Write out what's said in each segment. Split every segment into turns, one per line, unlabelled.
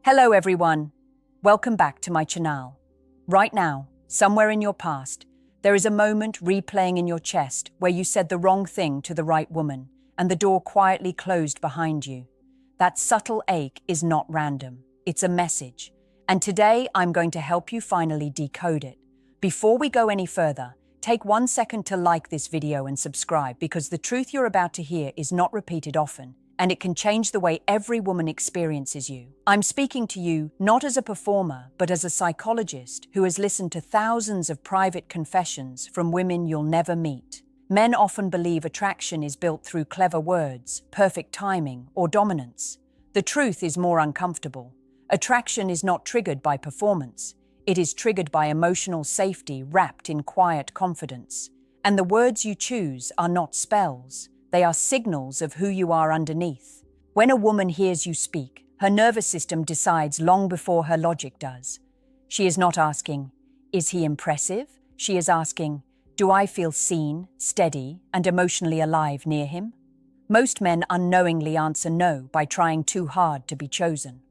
Hello everyone, welcome back to my channel. Right now, somewhere in your past, there is a moment replaying in your chest where you said the wrong thing to the right woman and the door quietly closed behind you. That subtle ache is not random, it's a message. And today I'm going to help you finally decode it. Before we go any further, take 1 second to like this video and subscribe because the truth you're about to hear is not repeated often, and it can change the way every woman experiences you. I'm speaking to you not as a performer, but as a psychologist who has listened to thousands of private confessions from women you'll never meet. Men often believe attraction is built through clever words, perfect timing, or dominance. The truth is more uncomfortable. Attraction is not triggered by performance. It is triggered by emotional safety wrapped in quiet confidence. And the words you choose are not spells. They are signals of who you are underneath. When a woman hears you speak, her nervous system decides long before her logic does. She is not asking, "Is he impressive?" She is asking, "Do I feel seen, steady, and emotionally alive near him?" Most men unknowingly answer no by trying too hard to be chosen.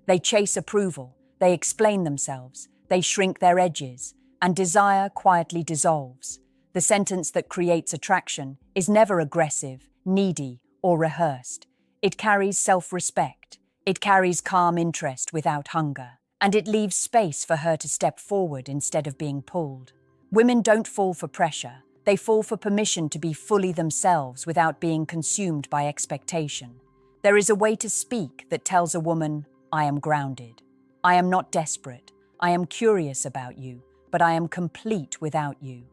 They chase approval, they explain themselves, they shrink their edges, and desire quietly dissolves. The sentence that creates attraction is never aggressive, needy, or rehearsed. It carries self-respect. It carries calm interest without hunger. And it leaves space for her to step forward instead of being pulled. Women don't fall for pressure. They fall for permission to be fully themselves without being consumed by expectation. There is a way to speak that tells a woman, "I am grounded. I am not desperate. I am curious about you, but I am complete without you."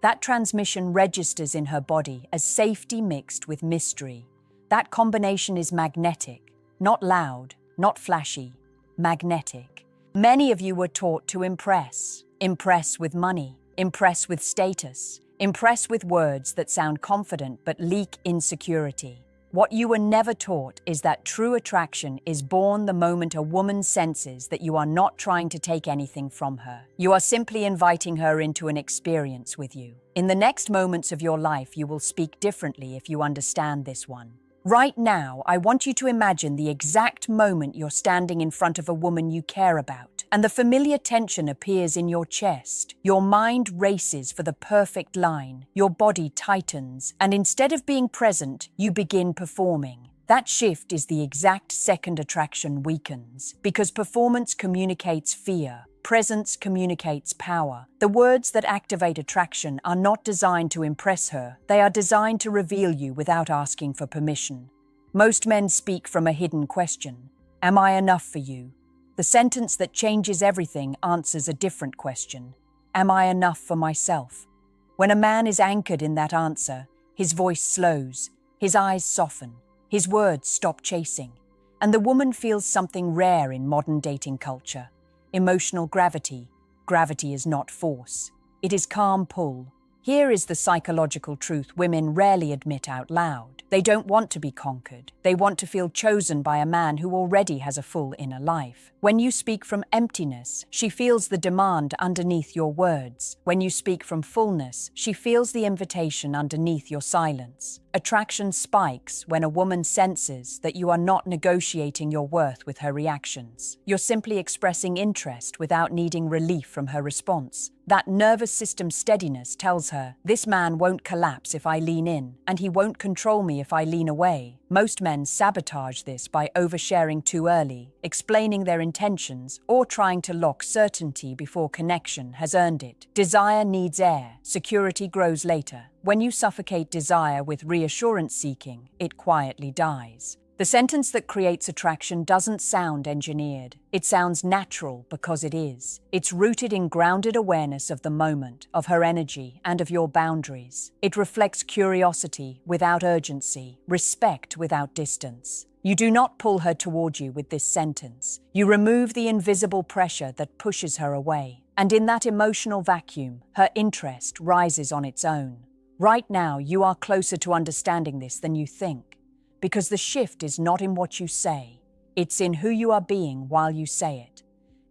That transmission registers in her body as safety mixed with mystery. That combination is magnetic, not loud, not flashy, magnetic. Many of you were taught to impress. Impress with money, impress with status, impress with words that sound confident but leak insecurity. What you were never taught is that true attraction is born the moment a woman senses that you are not trying to take anything from her. You are simply inviting her into an experience with you. In the next moments of your life, you will speak differently if you understand this one. Right now, I want you to imagine the exact moment you're standing in front of a woman you care about, and the familiar tension appears in your chest. Your mind races for the perfect line, your body tightens, and instead of being present, you begin performing. That shift is the exact second attraction weakens, because performance communicates fear. Presence communicates power. The words that activate attraction are not designed to impress her. They are designed to reveal you without asking for permission. Most men speak from a hidden question. Am I enough for you? The sentence that changes everything answers a different question. Am I enough for myself? When a man is anchored in that answer, his voice slows, his eyes soften, his words stop chasing, and the woman feels something rare in modern dating culture. Emotional gravity. Gravity is not force. It is calm pull. Here is the psychological truth women rarely admit out loud. They don't want to be conquered. They want to feel chosen by a man who already has a full inner life. When you speak from emptiness, she feels the demand underneath your words. When you speak from fullness, she feels the invitation underneath your silence. Attraction spikes when a woman senses that you are not negotiating your worth with her reactions. You're simply expressing interest without needing relief from her response. That nervous system steadiness tells her, this man won't collapse if I lean in, and he won't control me if I lean away. Most men sabotage this by oversharing too early, explaining their intentions, or trying to lock certainty before connection has earned it. Desire needs air. Security grows later. When you suffocate desire with reassurance seeking, it quietly dies. The sentence that creates attraction doesn't sound engineered. It sounds natural because it is. It's rooted in grounded awareness of the moment, of her energy, and of your boundaries. It reflects curiosity without urgency, respect without distance. You do not pull her toward you with this sentence. You remove the invisible pressure that pushes her away. And in that emotional vacuum, her interest rises on its own. Right now, you are closer to understanding this than you think. Because the shift is not in what you say, it's in who you are being while you say it.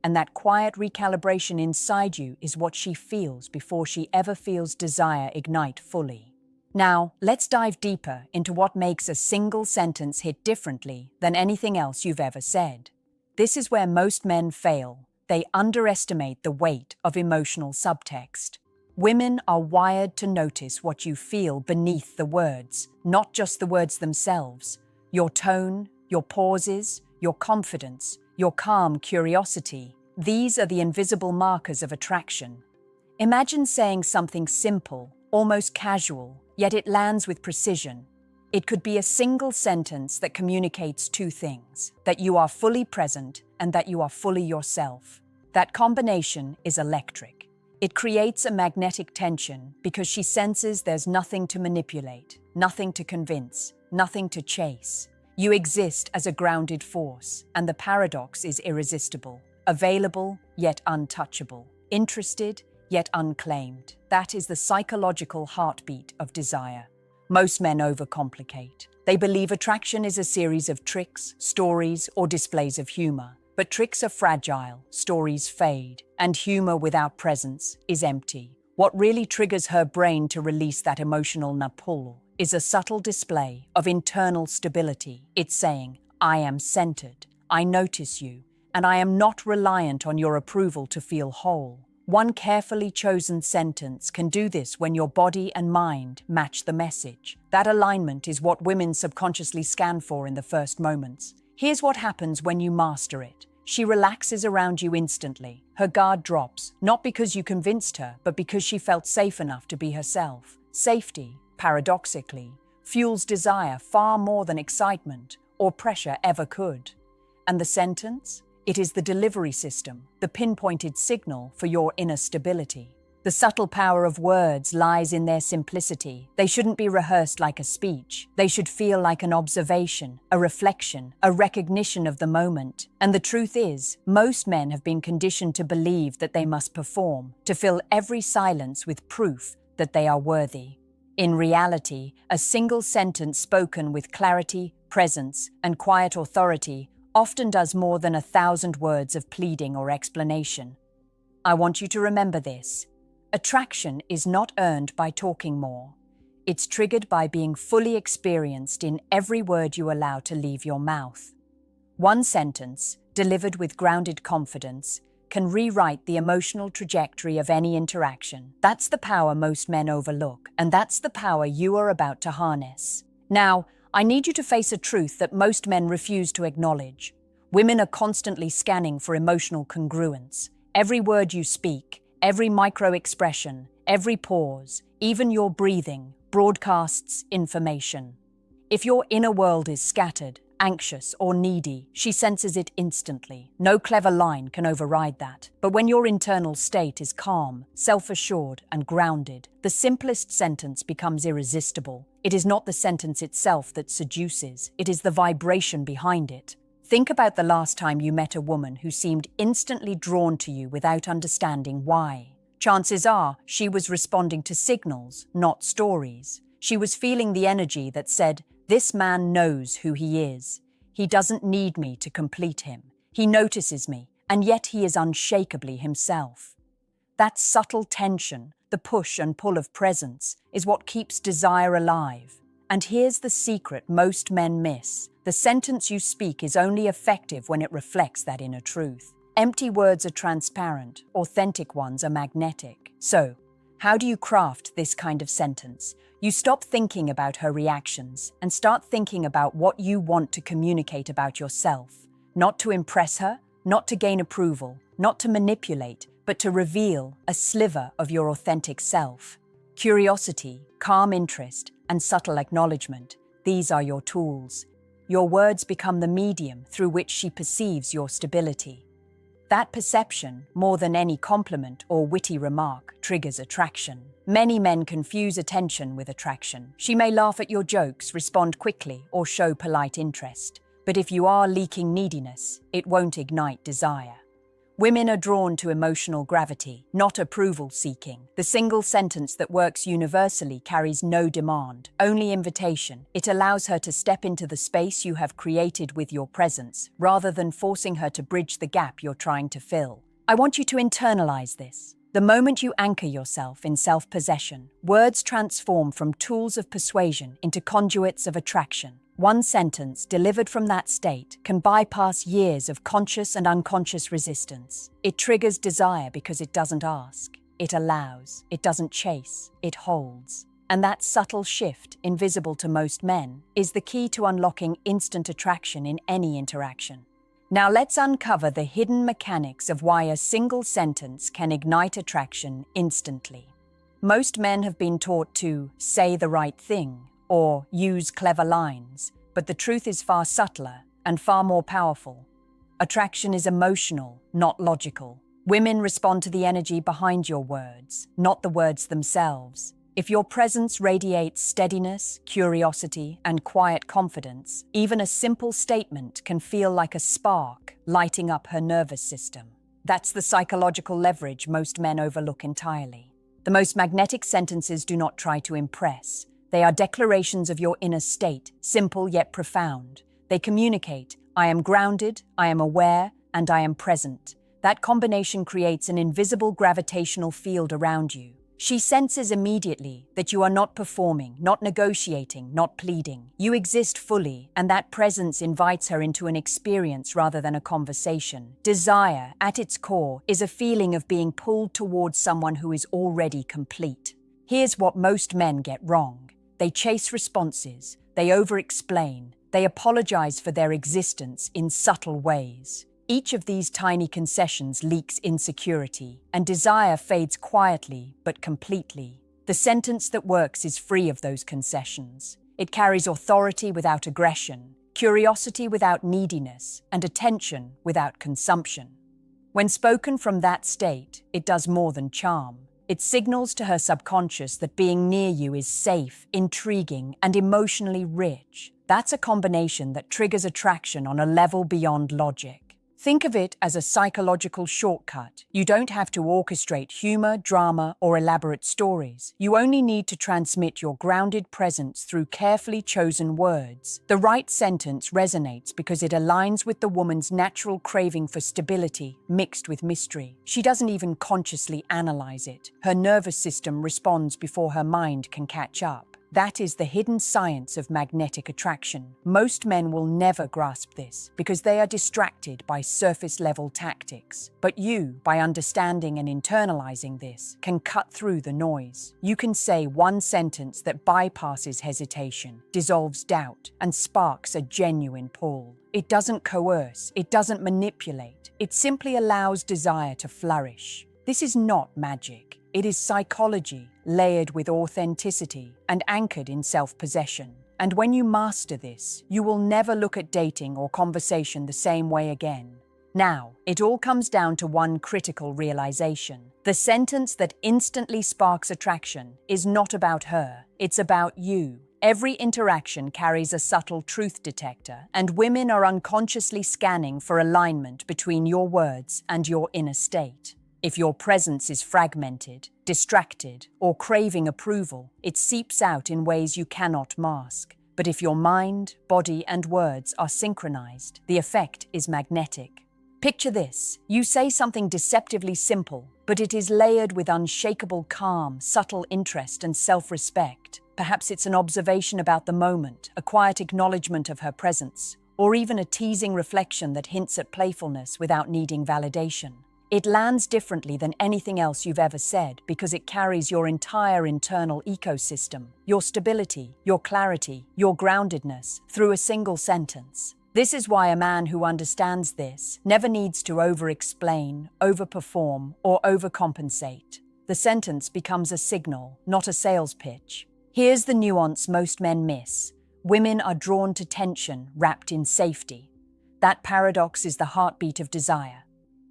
And that quiet recalibration inside you is what she feels before she ever feels desire ignite fully. Now, let's dive deeper into what makes a single sentence hit differently than anything else you've ever said. This is where most men fail. They underestimate the weight of emotional subtext. Women are wired to notice what you feel beneath the words, not just the words themselves. Your tone, your pauses, your confidence, your calm curiosity. These are the invisible markers of attraction. Imagine saying something simple, almost casual, yet it lands with precision. It could be a single sentence that communicates two things: that you are fully present and that you are fully yourself. That combination is electric. It creates a magnetic tension because she senses there's nothing to manipulate, nothing to convince, nothing to chase. You exist as a grounded force, and the paradox is irresistible. Available, yet untouchable. Interested, yet unclaimed. That is the psychological heartbeat of desire. Most men overcomplicate. They believe attraction is a series of tricks, stories, or displays of humor. But tricks are fragile, stories fade, and humor without presence is empty. What really triggers her brain to release that emotional pull is a subtle display of internal stability. It's saying, I am centered, I notice you, and I am not reliant on your approval to feel whole. One carefully chosen sentence can do this when your body and mind match the message. That alignment is what women subconsciously scan for in the first moments. Here's what happens when you master it. She relaxes around you instantly. Her guard drops, not because you convinced her, but because she felt safe enough to be herself. Safety, paradoxically, fuels desire far more than excitement or pressure ever could. And the sentence? It is the delivery system, the pinpointed signal for your inner stability. The subtle power of words lies in their simplicity. They shouldn't be rehearsed like a speech. They should feel like an observation, a reflection, a recognition of the moment. And the truth is, most men have been conditioned to believe that they must perform, to fill every silence with proof that they are worthy. In reality, a single sentence spoken with clarity, presence, and quiet authority often does more than 1,000 words of pleading or explanation. I want you to remember this. Attraction is not earned by talking more. It's triggered by being fully experienced in every word you allow to leave your mouth. One sentence, delivered with grounded confidence, can rewrite the emotional trajectory of any interaction. That's the power most men overlook, and that's the power you are about to harness. Now, I need you to face a truth that most men refuse to acknowledge. Women are constantly scanning for emotional congruence. Every word you speak, every micro-expression, every pause, even your breathing, broadcasts information. If your inner world is scattered, anxious, or needy, she senses it instantly. No clever line can override that. But when your internal state is calm, self-assured, and grounded, the simplest sentence becomes irresistible. It is not the sentence itself that seduces, it is the vibration behind it. Think about the last time you met a woman who seemed instantly drawn to you without understanding why. Chances are she was responding to signals, not stories. She was feeling the energy that said, "This man knows who he is. He doesn't need me to complete him. He notices me, and yet he is unshakably himself." That subtle tension, the push and pull of presence, is what keeps desire alive. And here's the secret most men miss. The sentence you speak is only effective when it reflects that inner truth. Empty words are transparent, authentic ones are magnetic. So, how do you craft this kind of sentence? You stop thinking about her reactions and start thinking about what you want to communicate about yourself. Not to impress her, not to gain approval, not to manipulate, but to reveal a sliver of your authentic self. Curiosity, calm interest, and subtle acknowledgement, these are your tools. Your words become the medium through which she perceives your stability. That perception, more than any compliment or witty remark, triggers attraction. Many men confuse attention with attraction. She may laugh at your jokes, respond quickly, or show polite interest. But if you are leaking neediness, it won't ignite desire. Women are drawn to emotional gravity, not approval-seeking. The single sentence that works universally carries no demand, only invitation. It allows her to step into the space you have created with your presence, rather than forcing her to bridge the gap you're trying to fill. I want you to internalize this. The moment you anchor yourself in self-possession, words transform from tools of persuasion into conduits of attraction. One sentence delivered from that state can bypass years of conscious and unconscious resistance. It triggers desire because it doesn't ask. It allows. It doesn't chase. It holds. And that subtle shift, invisible to most men, is the key to unlocking instant attraction in any interaction. Now let's uncover the hidden mechanics of why a single sentence can ignite attraction instantly. Most men have been taught to say the right thing or use clever lines, but the truth is far subtler and far more powerful. Attraction is emotional, not logical. Women respond to the energy behind your words, not the words themselves. If your presence radiates steadiness, curiosity, and quiet confidence, even a simple statement can feel like a spark lighting up her nervous system. That's the psychological leverage most men overlook entirely. The most magnetic sentences do not try to impress. They are declarations of your inner state, simple yet profound. They communicate, I am grounded, I am aware, and I am present. That combination creates an invisible gravitational field around you. She senses immediately that you are not performing, not negotiating, not pleading. You exist fully, and that presence invites her into an experience rather than a conversation. Desire, at its core, is a feeling of being pulled towards someone who is already complete. Here's what most men get wrong. They chase responses, they over-explain, they apologize for their existence in subtle ways. Each of these tiny concessions leaks insecurity, and desire fades quietly but completely. The sentence that works is free of those concessions. It carries authority without aggression, curiosity without neediness, and attention without consumption. When spoken from that state, it does more than charm. It signals to her subconscious that being near you is safe, intriguing, and emotionally rich. That's a combination that triggers attraction on a level beyond logic. Think of it as a psychological shortcut. You don't have to orchestrate humor, drama, or elaborate stories. You only need to transmit your grounded presence through carefully chosen words. The right sentence resonates because it aligns with the woman's natural craving for stability mixed with mystery. She doesn't even consciously analyze it. Her nervous system responds before her mind can catch up. That is the hidden science of magnetic attraction. Most men will never grasp this because they are distracted by surface-level tactics. But you, by understanding and internalizing this, can cut through the noise. You can say one sentence that bypasses hesitation, dissolves doubt, and sparks a genuine pull. It doesn't coerce, it doesn't manipulate, it simply allows desire to flourish. This is not magic. It is psychology, layered with authenticity and anchored in self-possession. And when you master this, you will never look at dating or conversation the same way again. Now, it all comes down to one critical realization. The sentence that instantly sparks attraction is not about her, it's about you. Every interaction carries a subtle truth detector, and women are unconsciously scanning for alignment between your words and your inner state. If your presence is fragmented, distracted, or craving approval, it seeps out in ways you cannot mask. But if your mind, body, and words are synchronized, the effect is magnetic. Picture this. You say something deceptively simple, but it is layered with unshakable calm, subtle interest, and self-respect. Perhaps it's an observation about the moment, a quiet acknowledgement of her presence, or even a teasing reflection that hints at playfulness without needing validation. It lands differently than anything else you've ever said because it carries your entire internal ecosystem, your stability, your clarity, your groundedness, through a single sentence. This is why a man who understands this never needs to over-explain, over-perform, or overcompensate. The sentence becomes a signal, not a sales pitch. Here's the nuance most men miss. Women are drawn to tension wrapped in safety. That paradox is the heartbeat of desire.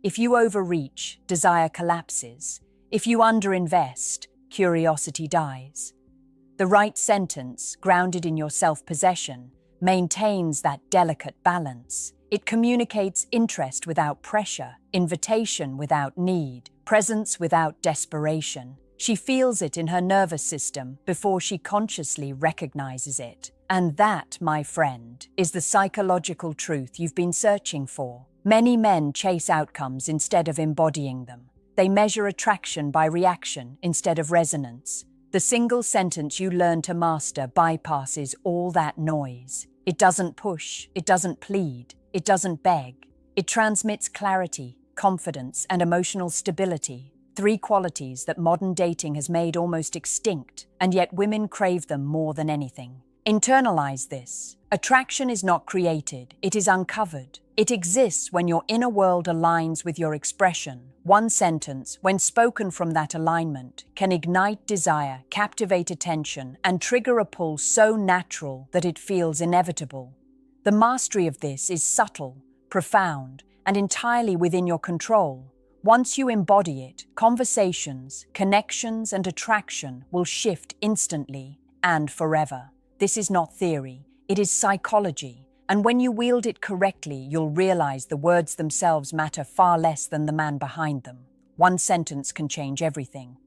If you overreach, desire collapses. If you underinvest, curiosity dies. The right sentence, grounded in your self-possession, maintains that delicate balance. It communicates interest without pressure, invitation without need, presence without desperation. She feels it in her nervous system before she consciously recognizes it. And that, my friend, is the psychological truth you've been searching for. Many men chase outcomes instead of embodying them. They measure attraction by reaction instead of resonance. The single sentence you learn to master bypasses all that noise. It doesn't push, it doesn't plead, it doesn't beg. It transmits clarity, confidence, and emotional stability, three qualities that modern dating has made almost extinct, and yet women crave them more than anything. Internalize this. Attraction is not created, it is uncovered. It exists when your inner world aligns with your expression. One sentence, when spoken from that alignment, can ignite desire, captivate attention, and trigger a pull so natural that it feels inevitable. The mastery of this is subtle, profound, and entirely within your control. Once you embody it, conversations, connections, and attraction will shift instantly and forever. This is not theory, it is psychology, and when you wield it correctly, you'll realize the words themselves matter far less than the man behind them. One sentence can change everything.